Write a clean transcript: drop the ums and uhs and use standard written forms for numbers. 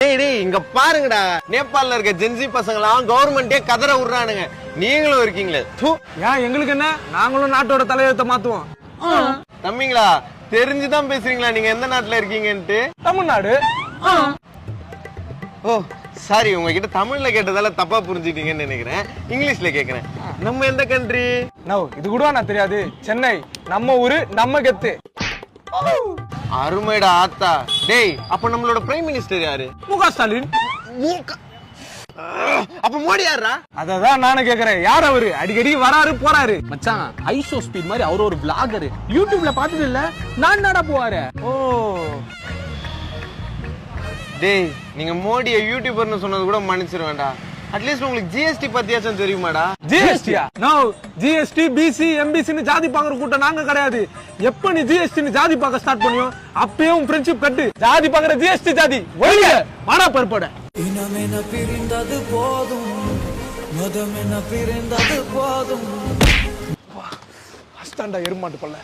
டேய் டேய் இங்க பாருங்கடா, நேபாளில இருக்க ஜென்சி பசங்களாம் கவர்மெண்டே கதற விடுறானுங்க, நீங்களும் இருக்கீங்களே. ஏன் எங்களுக்கு என்ன, நாங்களும் நாட்டோட தலையெழுத்தை மாத்துவோம். தம்பிங்களா, தெரிஞ்சுதான் பேசுறீங்களா நீங்க எந்த நாட்டுல இருக்கீங்கன்ட்டு? தமிழ்நாடு. ஓ சாரி, உங்ககிட்ட தமிழ்ல கேட்டதால தப்பா புரிஞ்சுட்டீங்கன்னு நினைக்கிறேன். இங்கிலீஷ்ல கேக்குறேன். நம்ம எந்த கண்ட்ரி? நோ, இது கூட நான் தெரியாது. சென்னை நம்ம ஊரு, நம்ம கெத்து. அருமைடா ஆத்தா. டேய், அப்ப நம்மளோட பிரைம் மினிஸ்டர் யாரு? முக ஸ்டாலின். அப்ப மோடி யாரா? அததான் நானும் கேக்குறேன், யார் அவரு? அடிக்கடி வராரு போறாரு. மச்சான், ஐசோ ஸ்பீட் மாதிரி அவர் ஒரு விளாகர். யூடியூப்ல பாத்துட்டு இல்ல, நான் என்னடா போவாரு. ஓ டேய், நீங்க மோடியை யூடியூபர்னு சொன்னது கூட மன்னிச்சிருவேன்டா. அட்லீஸ்ட் உங்களுக்கு ஜிஎஸ்டி பத்தியாச்சும் தெரியுமாடா? ஜிஎஸ்டியா? நோ, ஜிஎஸ்டி பிசி எம்பிசின்னு ஜாதி பாக்குற கூட்டம் நாங்க கிடையாது. எப்ப நீ ஜிஎஸ்டி ஜாதி பார்க்க ஸ்டார்ட் பண்ணியோ அப்பயும் ஃப்ரெண்ட்ஷிப் கட்டு. ஜாதி பாக்குற ஜிஎஸ்டி ஜாதி ஒழிங்க, மானா பருப்போட. இனமென பிரிந்தது போதும், மதமென பிரிந்தது போதும். அஸ்தாண்டா எருமாட்டு பல்ல.